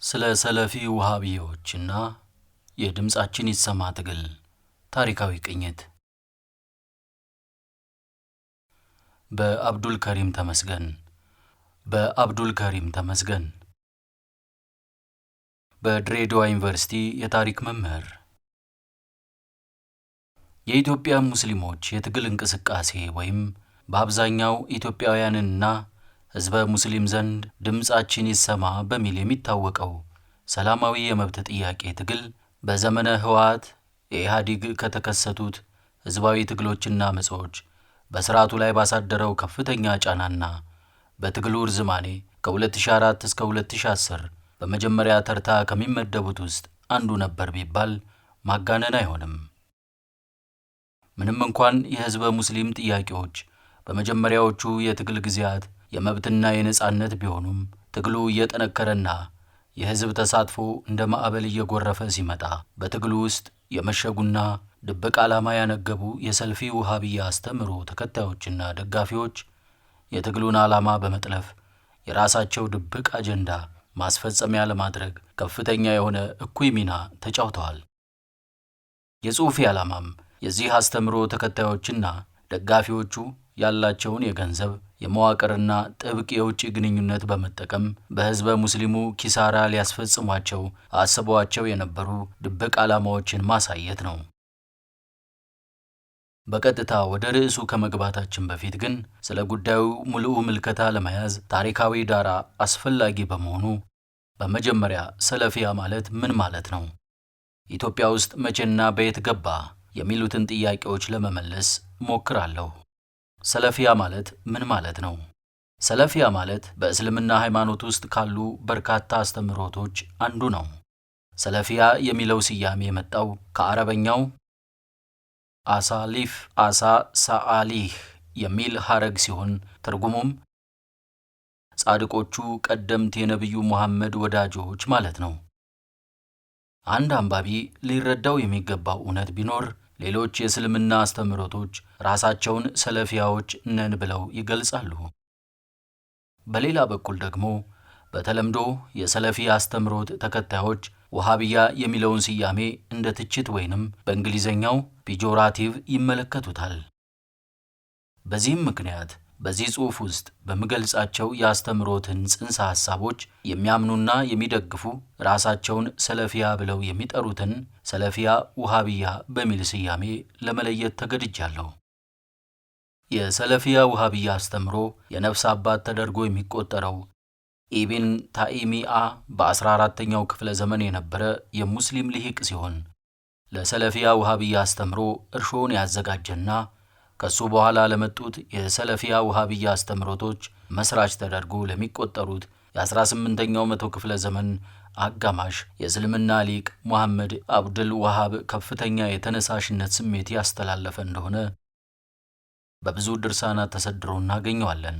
ስለ ሰለፊ ውሃቢዎችና የድምጻችን ይሰማ ትግል ታሪካዊ ቅኝት በአብዱል ከሪም ተመስገን። በአብዱል ከሪም ተመስገን በድሬዳዋ ዩኒቨርሲቲ የታሪክ መምህር። የኢትዮጵያ ሙስሊሞች የትግል እንቅስቃሴ ወይም በአብዛኛው ኢትዮጵያውያንና ሕዝበ ሙስሊም ዘንድ ድምጻችን ይሰማ በሚል የሚታወቀው ሰላማዊ የመብት ጥያቄ ትግል በዘመነ ህወሓት የኢህአዴግ ከተከሰቱት ሕዝባዊ ትግሎችና አመጾች በስርዓቱ ላይ ባሳደረው ከፍተኛ ጫናና በትግሉ ርዝማኔ ከ2004 እስከ 2010 በመጀመሪያ ተርታ ከሚመደቡት ውስጥ አንዱ ነበር ቢባል ማጋነን አይሆንም። ምንም እንኳን የሕዝበ ሙስሊም ጥያቄዎች በመጀመሪያዎቹ የትግል ጊዜያት የመብትና የነጻነት ቢሆኑም ትግሉ እየጠነከረና የሕዝብ ተሳትፎ እንደ ማዕበል እየጎረፈ ሲመጣ በትግሉ ውስጥ የመሸጉና ድብቅ ዓላማ ያነገቡ የሰልፊ ውሃቢያ አስተምህሮ ተከታዮችና ደጋፊዎች የትግሉን ዓላማ በመጥለፍ የራሳቸው ድብቅ አጀንዳ ማስፈጸሚያ ለማድረግ ከፍተኛ የሆነ እኩይ ሚና ተጫውተዋል። የጽሑፌ ዓላማም የዚህ አስተምህሮ ተከታዮችና ደጋፊዎቹ ያላቸውን የገንዘብ የመዋቅርና ጥብቅ የውጭ ግንኙነት በመጠቀም በሕዝበ ሙስሊሙ ኪሳራ ሊያስፈጽሟቸው አስበዋቸው የነበሩ ድብቅ ዓላማዎችን ማሳየት ነው። በቀጥታ ወደ ርዕሱ ከመግባታችን በፊት ግን ስለ ጉዳዩ ሙሉው ምልከታ ለመያዝ ታሪካዊ ዳራ አስፈላጊ በመሆኑ በመጀመሪያ ሰለፊያ ማለት ምን ማለት ነው? ኢትዮጵያ ውስጥ መቼና በየት ገባ? የሚሉትን ጥያቄዎች ለመመለስ ሞክራለሁ። ሰለፊያ ማለት ምን ማለት ነው? ሰለፊያ ማለት በእስልምና ሃይማኖት ውስጥ ካሉ በርካታ አስተምህሮቶች አንዱ ነው። ሰለፊያ የሚለው ስያሜ የመጣው ከአረበኛው አሳሊፍ አሳ ሳአሊህ የሚል ሐረግ ሲሆን ትርጉሙም ጻድቆቹ ቀደምት የነቢዩ ሙሐመድ ወዳጆች ማለት ነው። አንድ አንባቢ ሊረዳው የሚገባው እውነት ቢኖር ሌሎች የእስልምና አስተምህሮቶች ራሳቸውን ሰለፊያዎች ነን ብለው ይገልጻሉ። በሌላ በኩል ደግሞ በተለምዶ የሰለፊ አስተምህሮት ተከታዮች ውሃቢያ የሚለውን ስያሜ እንደ ትችት ወይንም በእንግሊዘኛው ፒጆራቲቭ ይመለከቱታል። በዚህም ምክንያት በዚህ ጽሑፍ ውስጥ በምገልጻቸው የአስተምህሮትን ጽንሰ ሐሳቦች የሚያምኑና የሚደግፉ ራሳቸውን ሰለፊያ ብለው የሚጠሩትን ሰለፊያ ውሃቢያ በሚል ስያሜ ለመለየት ተገድጃለሁ። የሰለፊያ ውሃቢያ አስተምህሮ የነፍስ አባት ተደርጎ የሚቆጠረው ኢብን ታኢሚአ በ14ኛው ክፍለ ዘመን የነበረ የሙስሊም ልሂቅ ሲሆን ለሰለፊያ ውሃቢያ አስተምህሮ እርሾውን ያዘጋጀና ከሱ በኋላ ለመጡት የሰለፊያ ውሃቢያ አስተምህሮቶች መስራች ተደርጎ ለሚቆጠሩት የ18ኛው መቶ ክፍለ ዘመን አጋማሽ የእስልምና ሊቅ ሙሐመድ አብዱል ወሃብ ከፍተኛ የተነሳሽነት ስሜት ያስተላለፈ እንደሆነ በብዙ ድርሳናት ተሰድሮ እናገኘዋለን።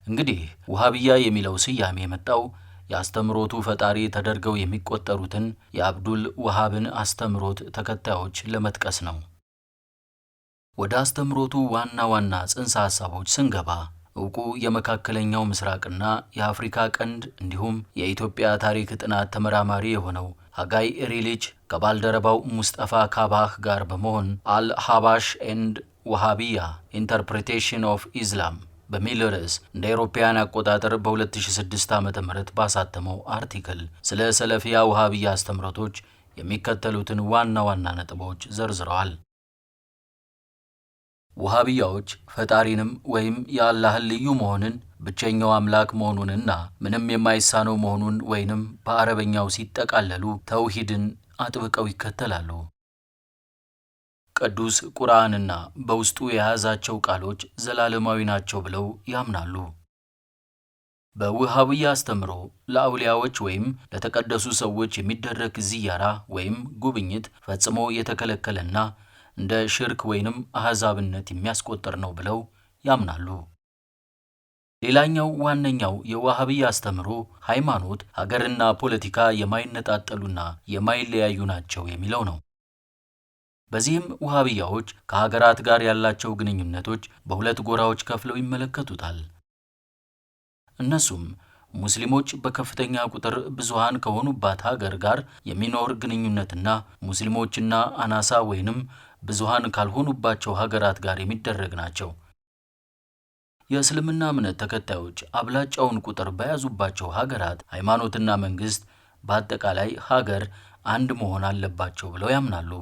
እንግዲህ ውሃቢያ የሚለው ስያሜ የመጣው የአስተምህሮቱ ፈጣሪ ተደርገው የሚቆጠሩትን የአብዱል ወሃብን አስተምህሮት ተከታዮች ለመጥቀስ ነው። ወደ አስተምህሮቱ ዋና ዋና ጽንሰ ሐሳቦች ስንገባ ዕውቁ የመካከለኛው ምስራቅና የአፍሪካ ቀንድ እንዲሁም የኢትዮጵያ ታሪክ ጥናት ተመራማሪ የሆነው ሃጋይ ሪሊች ከባልደረባው ሙስጠፋ ካባህ ጋር በመሆን አል-ሐባሽ ኤንድ ውሃቢያ ኢንተርፕሬቴሽን ኦፍ ኢስላም በሚል ርዕስ እንደ አውሮፓውያን አቆጣጠር በ2006 ዓ.ም ባሳተመው አርቲክል ስለ ሰለፊያ ውሃቢያ አስተምህሮቶች የሚከተሉትን ዋና ዋና ነጥቦች ዘርዝረዋል። ውሃቢያዎች ፈጣሪንም ወይም የአላህን ልዩ መሆንን ብቸኛው አምላክ መሆኑንና ምንም የማይሳነው መሆኑን ወይንም በአረበኛው ሲጠቃለሉ ተውሂድን አጥብቀው ይከተላሉ። ቅዱስ ቁርአንና በውስጡ የያዛቸው ቃሎች ዘላለማዊ ናቸው ብለው ያምናሉ። በውሃቢያ አስተምህሮ ለአውሊያዎች ወይም ለተቀደሱ ሰዎች የሚደረግ ዚያራ ወይም ጉብኝት ፈጽሞ የተከለከለና እንደ ሽርክ ወይንም አሕዛብነት የሚያስቆጥር ነው ብለው ያምናሉ። ሌላኛው ዋነኛው የውሃቢያ አስተምህሮ ሃይማኖት፣ ሀገርና ፖለቲካ የማይነጣጠሉና የማይለያዩ ናቸው የሚለው ነው። በዚህም ውሃቢያዎች ከሀገራት ጋር ያላቸው ግንኙነቶች በሁለት ጎራዎች ከፍለው ይመለከቱታል። እነሱም ሙስሊሞች በከፍተኛ ቁጥር ብዙሃን ከሆኑባት ሀገር ጋር የሚኖር ግንኙነትና ሙስሊሞችና አናሳ ወይንም ብዙሃን ካልሆኑባቸው ሀገራት ጋር የሚደረግ ናቸው። የእስልምና እምነት ተከታዮች አብላጫውን ቁጥር በያዙባቸው ሀገራት ሃይማኖትና መንግስት በአጠቃላይ ሀገር አንድ መሆን አለባቸው ብለው ያምናሉ።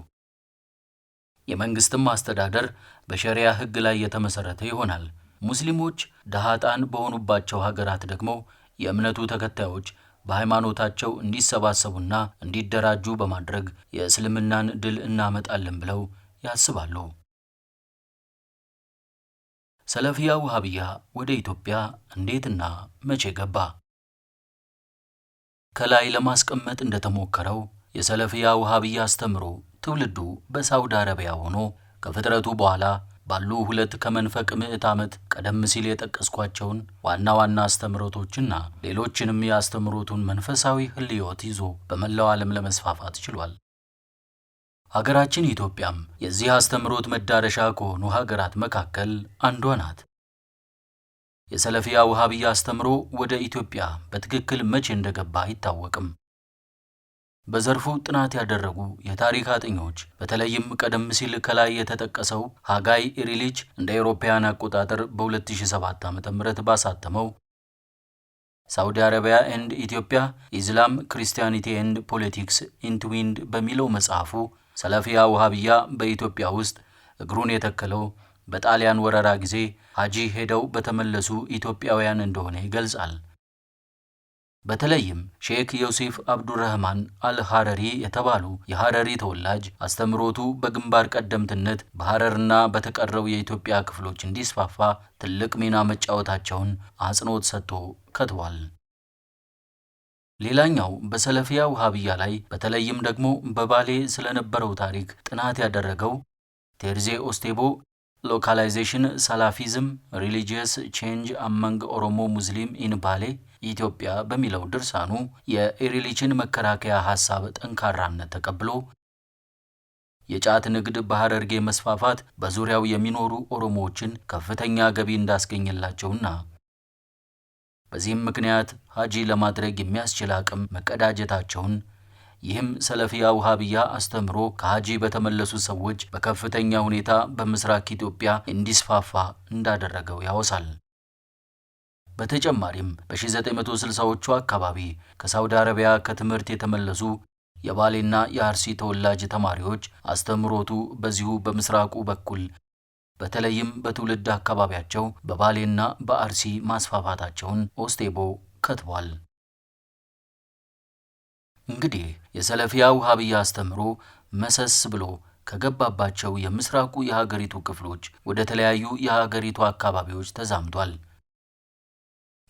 የመንግስትም አስተዳደር በሸሪያ ሕግ ላይ የተመሰረተ ይሆናል። ሙስሊሞች ደሃጣን በሆኑባቸው ሀገራት ደግሞ የእምነቱ ተከታዮች በሃይማኖታቸው እንዲሰባሰቡና እንዲደራጁ በማድረግ የእስልምናን ድል እናመጣለን ብለው ያስባሉ። ሰለፊያ ውሃብያ ወደ ኢትዮጵያ እንዴትና መቼ ገባ? ከላይ ለማስቀመጥ እንደተሞከረው የሰለፊያ ውሃብያ አስተምሮ ትውልዱ በሳውዲ አረቢያ ሆኖ ከፍጥረቱ በኋላ ባሉ ሁለት ከመንፈቅ ምዕት ዓመት ቀደም ሲል የጠቀስኳቸውን ዋና ዋና አስተምሮቶችና ሌሎችንም የአስተምሮቱን መንፈሳዊ ህልዮት ይዞ በመላው ዓለም ለመስፋፋት ችሏል። ሀገራችን ኢትዮጵያም የዚህ አስተምሮት መዳረሻ ከሆኑ ሀገራት መካከል አንዷ ናት። የሰለፊያ ውሃብያ አስተምሮ ወደ ኢትዮጵያ በትክክል መቼ እንደገባ አይታወቅም። በዘርፉ ጥናት ያደረጉ የታሪክ አጥኞች በተለይም ቀደም ሲል ከላይ የተጠቀሰው ሃጋይ ኢሪሊች እንደ አውሮፓውያን አቆጣጠር በ2007 ዓ.ም ባሳተመው ሳውዲ አረቢያ ኤንድ ኢትዮጵያ ኢስላም ክርስቲያኒቲ ኤንድ ፖለቲክስ ኢንትዊንድ በሚለው መጽሐፉ ሰለፊያ ውሃብያ በኢትዮጵያ ውስጥ እግሩን የተከለው በጣሊያን ወረራ ጊዜ ሀጂ ሄደው በተመለሱ ኢትዮጵያውያን እንደሆነ ይገልጻል። በተለይም ሼክ ዮሴፍ አብዱራህማን አልሐረሪ የተባሉ የሐረሪ ተወላጅ አስተምሮቱ በግንባር ቀደምትነት በሐረርና በተቀረው የኢትዮጵያ ክፍሎች እንዲስፋፋ ትልቅ ሚና መጫወታቸውን አጽንኦት ሰጥቶ ከትቧል። ሌላኛው በሰለፊያ ውሃብያ ላይ በተለይም ደግሞ በባሌ ስለነበረው ታሪክ ጥናት ያደረገው ቴርዜ ኦስቴቦ ሎካላይዜሽን ሳላፊዝም ሪሊጂየስ ቼንጅ አመንግ ኦሮሞ ሙስሊም ኢን ባሌ ኢትዮጵያ በሚለው ድርሳኑ የኢሪሊችን መከራከያ ሐሳብ ጠንካራነት ተቀብሎ የጫት ንግድ በሐረርጌ መስፋፋት በዙሪያው የሚኖሩ ኦሮሞዎችን ከፍተኛ ገቢ እንዳስገኘላቸውና በዚህም ምክንያት ሀጂ ለማድረግ የሚያስችል አቅም መቀዳጀታቸውን ይህም ሰለፊያ ውሃብያ አስተምሮ ከሀጂ በተመለሱ ሰዎች በከፍተኛ ሁኔታ በምስራቅ ኢትዮጵያ እንዲስፋፋ እንዳደረገው ያወሳል። በተጨማሪም በ1960ዎቹ አካባቢ ከሳውዲ አረቢያ ከትምህርት የተመለሱ የባሌና የአርሲ ተወላጅ ተማሪዎች አስተምሮቱ በዚሁ በምስራቁ በኩል በተለይም በትውልድ አካባቢያቸው በባሌና በአርሲ ማስፋፋታቸውን ኦስቴቦ ከትቧል። እንግዲህ የሰለፊያ ውሃብያ አስተምሮ መሰስ ብሎ ከገባባቸው የምስራቁ የሀገሪቱ ክፍሎች ወደ ተለያዩ የሀገሪቱ አካባቢዎች ተዛምቷል።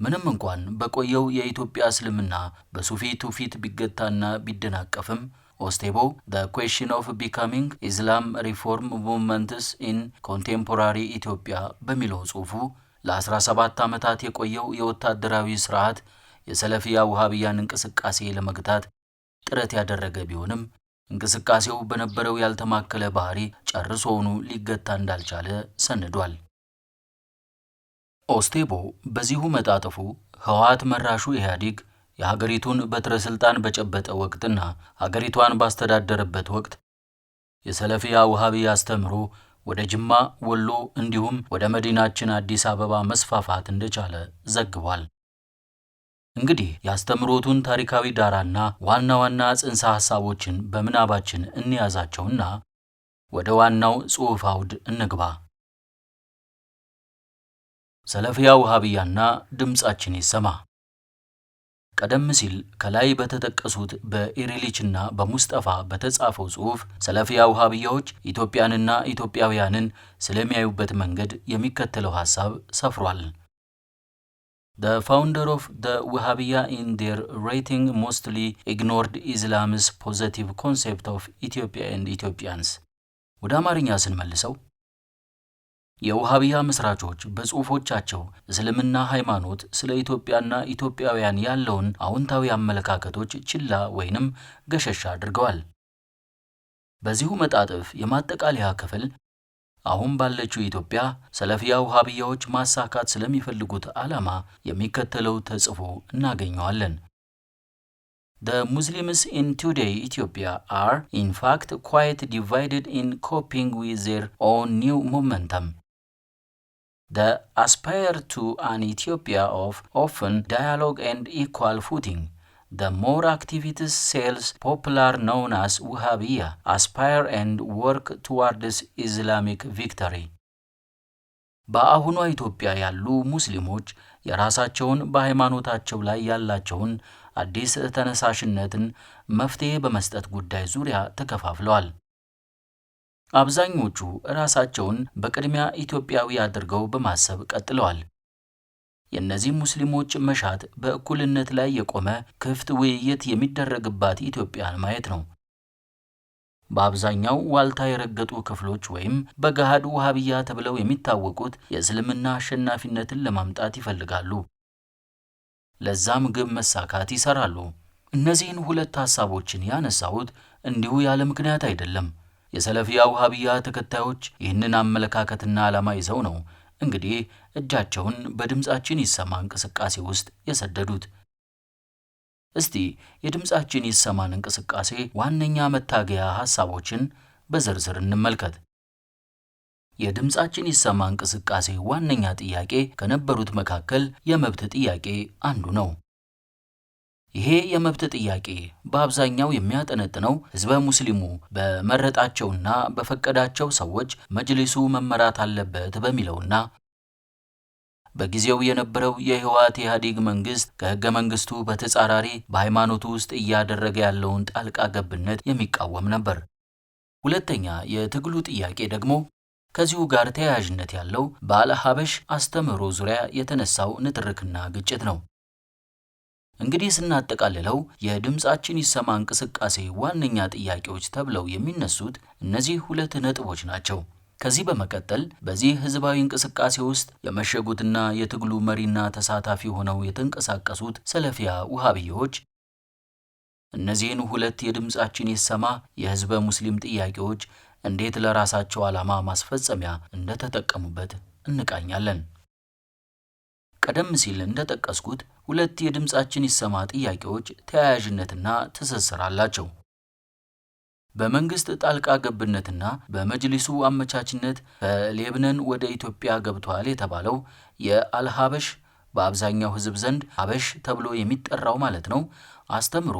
ምንም እንኳን በቆየው የኢትዮጵያ እስልምና በሱፊ ትውፊት ቢገታና ቢደናቀፍም ኦስቴቦ The Question of Becoming Islam Reform Movements in Contemporary Ethiopia በሚለው ጽሑፉ ለ17 ዓመታት የቆየው የወታደራዊ ስርዓት የሰለፊያ ውሃብያን እንቅስቃሴ ለመግታት ጥረት ያደረገ ቢሆንም እንቅስቃሴው በነበረው ያልተማከለ ባህሪ ጨርሶውኑ ሊገታ እንዳልቻለ ሰንዷል። ኦስቴቦ በዚሁ መጣጥፉ ህወሓት መራሹ ኢህአዴግ የሀገሪቱን በትረ ስልጣን በጨበጠ ወቅትና ሀገሪቷን ባስተዳደረበት ወቅት የሰለፊያ ውሃብያ አስተምሮ ወደ ጅማ፣ ወሎ እንዲሁም ወደ መዲናችን አዲስ አበባ መስፋፋት እንደቻለ ዘግቧል። እንግዲህ የአስተምሮቱን ታሪካዊ ዳራና ዋና ዋና ጽንሰ ሐሳቦችን በምናባችን እንያዛቸውና ወደ ዋናው ጽሑፍ አውድ እንግባ። ሰለፊያ ውሃብያና ድምጻችን ይሰማ። ቀደም ሲል ከላይ በተጠቀሱት በኢሪሊችና በሙስጠፋ በተጻፈው ጽሑፍ ሰለፊያ ውሃብያዎች ኢትዮጵያንና ኢትዮጵያውያንን ስለሚያዩበት መንገድ የሚከተለው ሐሳብ ሰፍሯል። The founder of the Wahhabiyya in their writing mostly ignored Islam's positive concept of Ethiopia and Ethiopians. ወደ አማርኛ ስንመልሰው የውሃብያ መስራቾች በጽሑፎቻቸው እስልምና ሃይማኖት ስለ ኢትዮጵያና ኢትዮጵያውያን ያለውን አዎንታዊ አመለካከቶች ችላ ወይንም ገሸሽ አድርገዋል። በዚሁ መጣጥፍ የማጠቃለያ ክፍል አሁን ባለችው ኢትዮጵያ ሰለፊያ ውሃብያዎች ማሳካት ስለሚፈልጉት ዓላማ የሚከተለው ተጽፎ እናገኘዋለን። The Muslims in today Ethiopia are, in fact, quite divided in coping with their own new momentum. They aspire to an Ethiopia of open dialogue and equal footing. The more activities cells, popular known as Wahhabiyya, aspire and work towards Islamic victory. በአሁኗ ኢትዮጵያ ያሉ ሙስሊሞች የራሳቸውን በሃይማኖታቸው ላይ ያላቸውን አዲስ ተነሳሽነትን መፍትሄ በመስጠት ጉዳይ ዙሪያ ተከፋፍለዋል። አብዛኞቹ ራሳቸውን በቅድሚያ ኢትዮጵያዊ አድርገው በማሰብ ቀጥለዋል። የእነዚህ ሙስሊሞች መሻት በእኩልነት ላይ የቆመ ክፍት ውይይት የሚደረግባት ኢትዮጵያን ማየት ነው። በአብዛኛው ዋልታ የረገጡ ክፍሎች ወይም በገሃድ ውሃብያ ተብለው የሚታወቁት የእስልምና አሸናፊነትን ለማምጣት ይፈልጋሉ። ለዛም ግብ መሳካት ይሰራሉ። እነዚህን ሁለት ሐሳቦችን ያነሳሁት እንዲሁ ያለ ምክንያት አይደለም። የሰለፊያ ውሃብያ ተከታዮች ይህንን አመለካከትና ዓላማ ይዘው ነው እንግዲህ እጃቸውን በድምጻችን ይሰማ እንቅስቃሴ ውስጥ የሰደዱት። እስቲ የድምጻችን ይሰማን እንቅስቃሴ ዋነኛ መታገያ ሐሳቦችን በዝርዝር እንመልከት። የድምጻችን ይሰማ እንቅስቃሴ ዋነኛ ጥያቄ ከነበሩት መካከል የመብት ጥያቄ አንዱ ነው። ይሄ የመብት ጥያቄ በአብዛኛው የሚያጠነጥነው ሕዝበ ሙስሊሙ በመረጣቸውና በፈቀዳቸው ሰዎች መጅሊሱ መመራት አለበት በሚለውና በጊዜው የነበረው የህወሓት ኢህአዴግ መንግስት ከህገ መንግስቱ በተጻራሪ በሃይማኖቱ ውስጥ እያደረገ ያለውን ጣልቃ ገብነት የሚቃወም ነበር። ሁለተኛ የትግሉ ጥያቄ ደግሞ ከዚሁ ጋር ተያያዥነት ያለው በአልሐበሽ አስተምህሮ ዙሪያ የተነሳው ንትርክና ግጭት ነው። እንግዲህ ስናጠቃልለው የድምጻችን ይሰማ እንቅስቃሴ ዋነኛ ጥያቄዎች ተብለው የሚነሱት እነዚህ ሁለት ነጥቦች ናቸው። ከዚህ በመቀጠል በዚህ ህዝባዊ እንቅስቃሴ ውስጥ የመሸጉትና የትግሉ መሪና ተሳታፊ ሆነው የተንቀሳቀሱት ሰለፊያ ውሃብዮች እነዚህን ሁለት የድምጻችን ይሰማ የህዝበ ሙስሊም ጥያቄዎች እንዴት ለራሳቸው ዓላማ ማስፈጸሚያ እንደተጠቀሙበት እንቃኛለን። ቀደም ሲል እንደጠቀስኩት ሁለት የድምጻችን ይሰማ ጥያቄዎች ተያያዥነትና ትስስር አላቸው። በመንግስት ጣልቃ ገብነትና በመጅሊሱ አመቻችነት ከሌብነን ወደ ኢትዮጵያ ገብቷል የተባለው የአልሐበሽ በአብዛኛው ህዝብ ዘንድ ሐበሽ ተብሎ የሚጠራው ማለት ነው አስተምሮ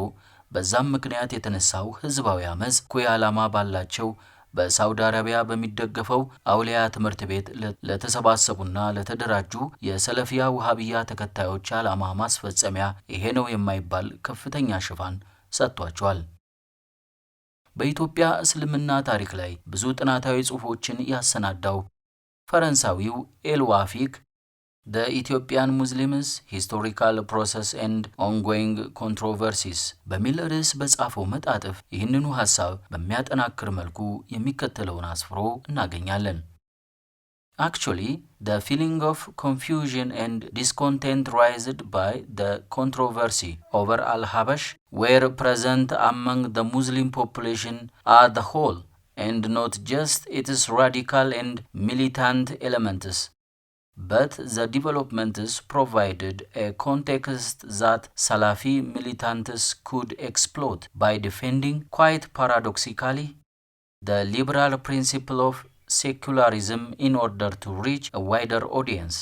በዛም ምክንያት የተነሳው ህዝባዊ አመጽ ኩይ ዓላማ ባላቸው በሳውዲ አረቢያ በሚደገፈው አውሊያ ትምህርት ቤት ለተሰባሰቡና ለተደራጁ የሰለፊያ ውሃብያ ተከታዮች ዓላማ ማስፈጸሚያ ይሄ ነው የማይባል ከፍተኛ ሽፋን ሰጥቷቸዋል። በኢትዮጵያ እስልምና ታሪክ ላይ ብዙ ጥናታዊ ጽሑፎችን ያሰናዳው ፈረንሳዊው ኤልዋፊክ The Ethiopian Muslims Historical Process and Ongoing Controversies በሚል ርዕስ በጻፈው መጣጥፍ ይህንኑ ሐሳብ በሚያጠናክር መልኩ የሚከተለውን አስፍሮ እናገኛለን። Actually, the feeling of confusion and discontent raised by the controversy over Al-Habash were present among the Muslim population as a whole, and not just its radical and militant elements. But the developments provided a context that Salafi militants could exploit by defending, quite paradoxically, the liberal principle of secularism in order to reach a wider audience.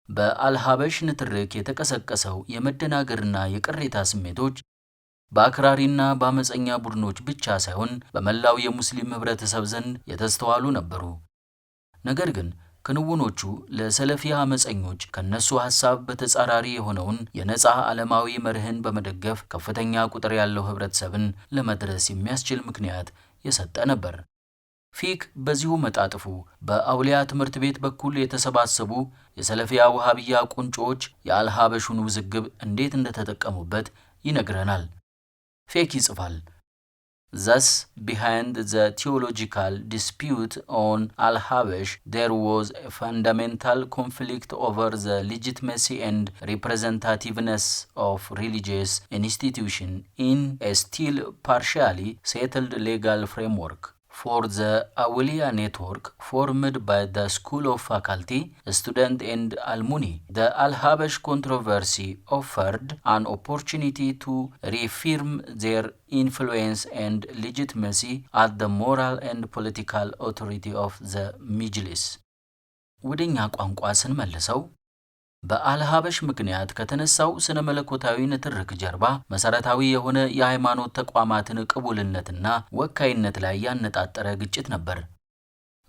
በአልሐበሽ ንትርክ የተቀሰቀሰው የመደናገርና የቅሬታ ስሜቶች በአክራሪና በአመፀኛ ቡድኖች ብቻ ሳይሆን በመላው የሙስሊም ህብረተሰብ ዘንድ የተስተዋሉ ነበሩ። ነገር ግን ክንውኖቹ ለሰለፊያ አመፀኞች ከነሱ ሐሳብ በተጻራሪ የሆነውን የነጻ ዓለማዊ መርህን በመደገፍ ከፍተኛ ቁጥር ያለው ህብረተሰብን ለመድረስ የሚያስችል ምክንያት የሰጠ ነበር። ፊክ በዚሁ መጣጥፉ በአውሊያ ትምህርት ቤት በኩል የተሰባሰቡ የሰለፊያ ውሃብያ ቁንጮች የአልሐበሹን ውዝግብ እንዴት እንደተጠቀሙበት ይነግረናል። ፊክ ይጽፋል። Thus, behind the theological dispute on Al-Habash, there was a fundamental conflict over the legitimacy and representativeness of religious institutions in a still partially settled legal framework. for the Awliya network formed by the School of Faculty, Student and Alumni. The Al-Habash controversy offered an opportunity to reaffirm their influence and legitimacy as the moral and political authority of the Majlis. ወደኛ ቋንቋ ስንመልሰው በአልሃበሽ ምክንያት ከተነሳው ስነ መለኮታዊ ንትርክ ጀርባ መሰረታዊ የሆነ የሃይማኖት ተቋማትን ቅቡልነትና ወካይነት ላይ ያነጣጠረ ግጭት ነበር።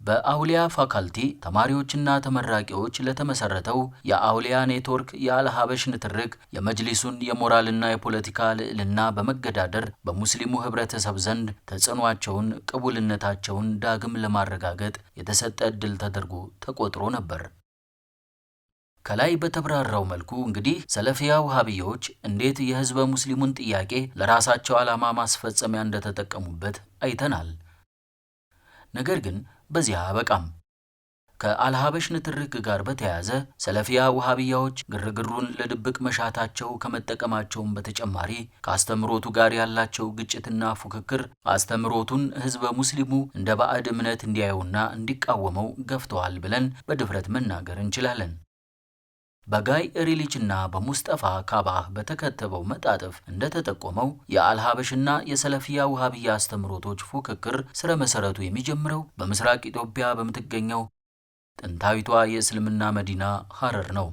በአውሊያ ፋካልቲ ተማሪዎችና ተመራቂዎች ለተመሰረተው የአውሊያ ኔትወርክ የአልሃበሽ ንትርክ የመጅሊሱን የሞራልና የፖለቲካ ልዕልና በመገዳደር በሙስሊሙ ህብረተሰብ ዘንድ ተጽዕኖአቸውን፣ ቅቡልነታቸውን ዳግም ለማረጋገጥ የተሰጠ ዕድል ተደርጎ ተቆጥሮ ነበር። ከላይ በተብራራው መልኩ እንግዲህ ሰለፊያ ውሃቢዎች እንዴት የህዝበ ሙስሊሙን ጥያቄ ለራሳቸው ዓላማ ማስፈጸሚያ እንደተጠቀሙበት አይተናል። ነገር ግን በዚያ አበቃም። ከአልሃበሽ ንትርክ ጋር በተያያዘ ሰለፊያ ውሃቢያዎች ግርግሩን ለድብቅ መሻታቸው ከመጠቀማቸውም በተጨማሪ ከአስተምሮቱ ጋር ያላቸው ግጭትና ፉክክር አስተምሮቱን ህዝበ ሙስሊሙ እንደ ባዕድ እምነት እንዲያየውና እንዲቃወመው ገፍተዋል ብለን በድፍረት መናገር እንችላለን። በጋይ ሪሊችና በሙስጠፋ ካባህ በተከተበው መጣጥፍ እንደተጠቆመው የአልሃበሽና የሰለፊያ ውሃቢያ አስተምሮቶች ፉክክር ስረ መሰረቱ የሚጀምረው በምስራቅ ኢትዮጵያ በምትገኘው ጥንታዊቷ የእስልምና መዲና ሐረር ነው።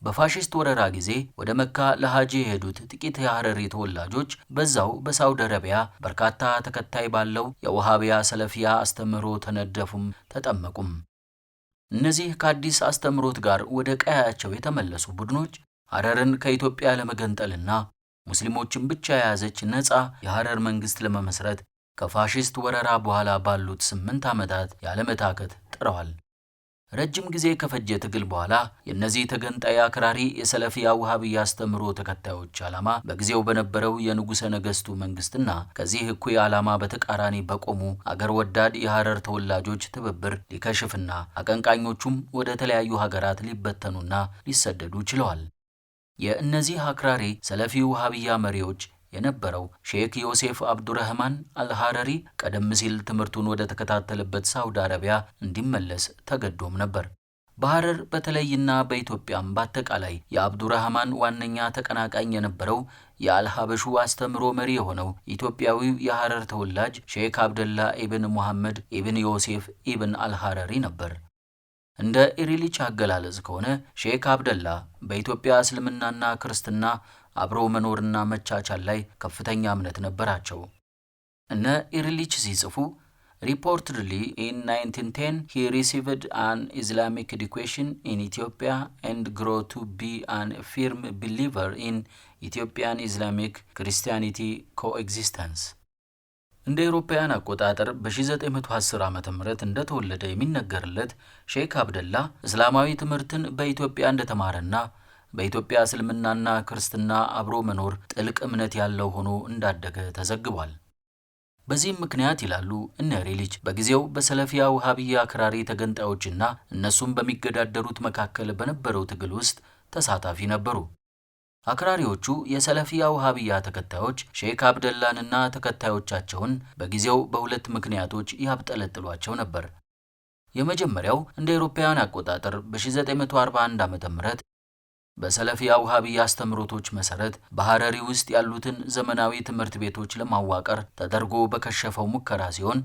በፋሺስት ወረራ ጊዜ ወደ መካ ለሐጅ የሄዱት ጥቂት የሐረሪ ተወላጆች በዛው በሳውዲ አረቢያ በርካታ ተከታይ ባለው የውሃቢያ ሰለፊያ አስተምሮ ተነደፉም ተጠመቁም። እነዚህ ከአዲስ አስተምሮት ጋር ወደ ቀያቸው የተመለሱ ቡድኖች ሐረርን ከኢትዮጵያ ለመገንጠልና ሙስሊሞችን ብቻ የያዘች ነፃ የሐረር መንግስት ለመመስረት ከፋሺስት ወረራ በኋላ ባሉት 8 ዓመታት ያለመታከት ጥረዋል። ረጅም ጊዜ ከፈጀ ትግል በኋላ የእነዚህ ተገንጣይ አክራሪ የሰለፊያ ውሃቢያ አስተምሮ ተከታዮች ዓላማ በጊዜው በነበረው የንጉሠ ነገሥቱ መንግስትና ከዚህ እኩይ ዓላማ በተቃራኒ በቆሙ አገር ወዳድ የሐረር ተወላጆች ትብብር ሊከሽፍና አቀንቃኞቹም ወደ ተለያዩ ሀገራት ሊበተኑና ሊሰደዱ ችለዋል። የእነዚህ አክራሪ ሰለፊ ውሃቢያ መሪዎች የነበረው ሼክ ዮሴፍ አብዱረህማን አልሐረሪ ቀደም ሲል ትምህርቱን ወደ ተከታተለበት ሳውዲ አረቢያ እንዲመለስ ተገዶም ነበር። በሐረር በተለይና በኢትዮጵያም በአጠቃላይ የአብዱረህማን ዋነኛ ተቀናቃኝ የነበረው የአልሃበሹ አስተምሮ መሪ የሆነው ኢትዮጵያዊው የሐረር ተወላጅ ሼክ አብደላ ኢብን ሙሐመድ ኢብን ዮሴፍ ኢብን አልሐረሪ ነበር። እንደ ኢሪሊች አገላለጽ ከሆነ ሼክ አብደላ በኢትዮጵያ እስልምናና ክርስትና አብሮ መኖርና መቻቻል ላይ ከፍተኛ እምነት ነበራቸው። እነ ኢሪሊች ሲጽፉ reportedly in 1910 he received an Islamic education in Ethiopia and grew to be an firm believer in Ethiopian Islamic Christianity coexistence. እንደ አውሮፓውያን አቆጣጠር በ1910 ዓመተ ምህረት እንደተወለደ የሚነገርለት ሼክ አብደላ እስላማዊ ትምህርትን በኢትዮጵያ እንደተማረና በኢትዮጵያ እስልምናና ክርስትና አብሮ መኖር ጥልቅ እምነት ያለው ሆኖ እንዳደገ ተዘግቧል። በዚህም ምክንያት ይላሉ እነ ኢሪሊች በጊዜው በሰለፊያ ውሃቢያ አክራሪ ተገንጣዮችና እነሱም በሚገዳደሩት መካከል በነበረው ትግል ውስጥ ተሳታፊ ነበሩ። አክራሪዎቹ የሰለፊያ ውሃቢያ ተከታዮች ሼክ አብደላንና ተከታዮቻቸውን በጊዜው በሁለት ምክንያቶች ያብጠለጥሏቸው ነበር። የመጀመሪያው እንደ አውሮፓውያን አቆጣጠር በ1941 ዓመተ ምህረት በሰለፊያ ውሃቢያ አስተምሮቶች መሰረት በሐረሪ ውስጥ ያሉትን ዘመናዊ ትምህርት ቤቶች ለማዋቀር ተደርጎ በከሸፈው ሙከራ ሲሆን፣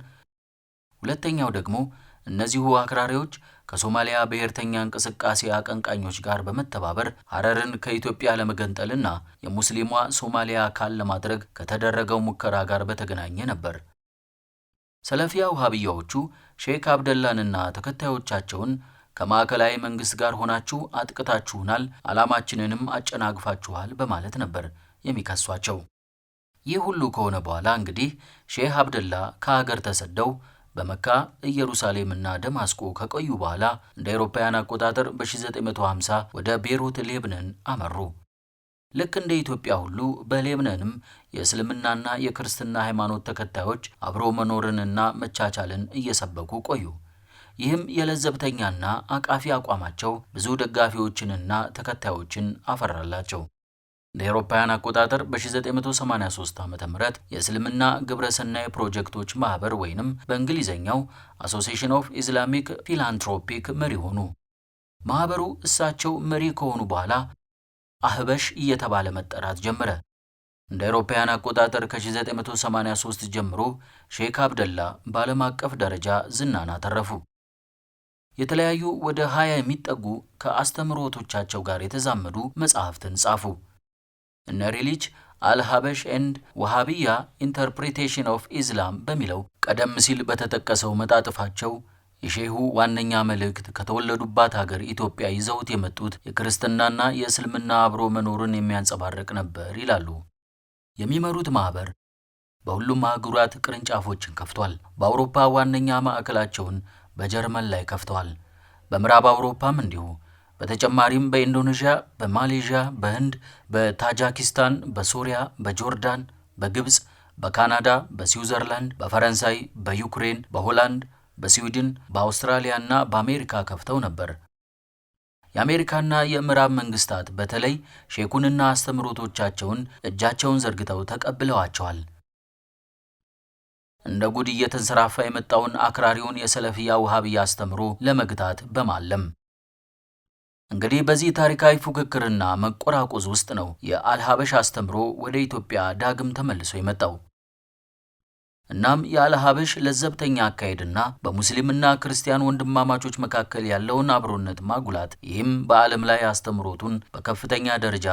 ሁለተኛው ደግሞ እነዚሁ አክራሪዎች ከሶማሊያ ብሔርተኛ እንቅስቃሴ አቀንቃኞች ጋር በመተባበር ሐረርን ከኢትዮጵያ ለመገንጠልና የሙስሊሟ ሶማሊያ አካል ለማድረግ ከተደረገው ሙከራ ጋር በተገናኘ ነበር። ሰለፊያ ውሃቢያዎቹ ሼክ አብደላንና ተከታዮቻቸውን ከማዕከላዊ መንግስት ጋር ሆናችሁ አጥቅታችሁናል፣ ዓላማችንንም አጨናግፋችኋል በማለት ነበር የሚከሷቸው። ይህ ሁሉ ከሆነ በኋላ እንግዲህ ሼህ አብደላ ከሀገር ተሰደው በመካ ኢየሩሳሌምና ደማስቆ ከቆዩ በኋላ እንደ አውሮፓውያን አቆጣጠር በ1950 ወደ ቤይሩት ሌብነን አመሩ። ልክ እንደ ኢትዮጵያ ሁሉ በሌብነንም የእስልምናና የክርስትና ሃይማኖት ተከታዮች አብሮ መኖርንና መቻቻልን እየሰበኩ ቆዩ። ይህም የለዘብተኛና አቃፊ አቋማቸው ብዙ ደጋፊዎችንና ተከታዮችን አፈራላቸው። እንደ አውሮፓውያን አቆጣጠር በ1983 ዓ.ም የእስልምና ግብረ ሰናይ ፕሮጀክቶች ማህበር ወይንም በእንግሊዘኛው አሶሲዬሽን ኦፍ ኢስላሚክ ፊላንትሮፒክ መሪ ሆኑ። ማህበሩ እሳቸው መሪ ከሆኑ በኋላ አህበሽ እየተባለ መጠራት ጀመረ። እንደ አውሮፓውያን አቆጣጠር ከ1983 ጀምሮ ሼክ አብደላ በዓለም አቀፍ ደረጃ ዝናን አተረፉ። የተለያዩ ወደ 20 የሚጠጉ ከአስተምህሮቶቻቸው ጋር የተዛመዱ መጻሕፍትን ጻፉ። እነ ሪሊጅ አልሀበሽ ኤንድ ወሃቢያ ኢንተርፕሪቴሽን ኦፍ ኢስላም በሚለው ቀደም ሲል በተጠቀሰው መጣጥፋቸው የሼሁ ዋነኛ መልእክት ከተወለዱባት ሀገር ኢትዮጵያ ይዘውት የመጡት የክርስትናና የእስልምና አብሮ መኖርን የሚያንጸባርቅ ነበር ይላሉ። የሚመሩት ማህበር በሁሉም አህጉራት ቅርንጫፎችን ከፍቷል። በአውሮፓ ዋነኛ ማዕከላቸውን በጀርመን ላይ ከፍተዋል። በምዕራብ አውሮፓም እንዲሁ። በተጨማሪም በኢንዶኔዥያ፣ በማሌዥያ፣ በህንድ፣ በታጃኪስታን፣ በሶሪያ፣ በጆርዳን፣ በግብፅ፣ በካናዳ፣ በስዊዘርላንድ፣ በፈረንሳይ፣ በዩክሬን፣ በሆላንድ፣ በስዊድን፣ በአውስትራሊያና በአሜሪካ ከፍተው ነበር። የአሜሪካና የምዕራብ መንግስታት በተለይ ሼኩንና አስተምህሮቶቻቸውን እጃቸውን ዘርግተው ተቀብለዋቸዋል። እንደ ጉድ እየተንሰራፋ የመጣውን አክራሪውን የሰለፊያ ውሃብያ አስተምህሮ ለመግታት በማለም እንግዲህ በዚህ ታሪካዊ ፉክክርና መቆራቆዝ ውስጥ ነው የአልሀበሽ አስተምህሮ ወደ ኢትዮጵያ ዳግም ተመልሶ የመጣው። እናም የአልሀበሽ ለዘብተኛ አካሄድና በሙስሊምና ክርስቲያን ወንድማማቾች መካከል ያለውን አብሮነት ማጉላት፣ ይህም በዓለም ላይ አስተምህሮቱን በከፍተኛ ደረጃ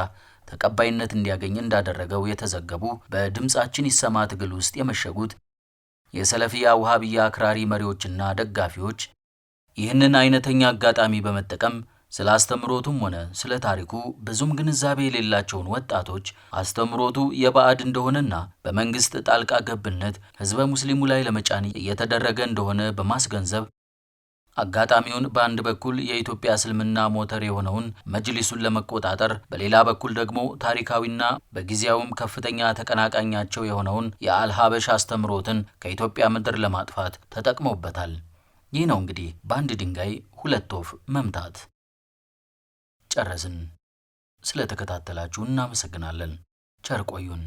ተቀባይነት እንዲያገኝ እንዳደረገው የተዘገቡ በድምጻችን ይሰማ ትግል ውስጥ የመሸጉት የሰለፊያ ውሃብያ አክራሪ መሪዎችና ደጋፊዎች ይህንን አይነተኛ አጋጣሚ በመጠቀም ስለ አስተምህሮቱም ሆነ ስለ ታሪኩ ብዙም ግንዛቤ የሌላቸውን ወጣቶች አስተምህሮቱ የባዕድ እንደሆነና በመንግስት ጣልቃ ገብነት ህዝበ ሙስሊሙ ላይ ለመጫን እየተደረገ እንደሆነ በማስገንዘብ አጋጣሚውን በአንድ በኩል የኢትዮጵያ እስልምና ሞተር የሆነውን መጅሊሱን ለመቆጣጠር፣ በሌላ በኩል ደግሞ ታሪካዊና በጊዜያውም ከፍተኛ ተቀናቃኛቸው የሆነውን የአልሀበሽ አስተምህሮትን ከኢትዮጵያ ምድር ለማጥፋት ተጠቅመውበታል። ይህ ነው እንግዲህ በአንድ ድንጋይ ሁለት ወፍ መምታት። ጨረስን። ስለተከታተላችሁ እናመሰግናለን። ቸር ቆዩን።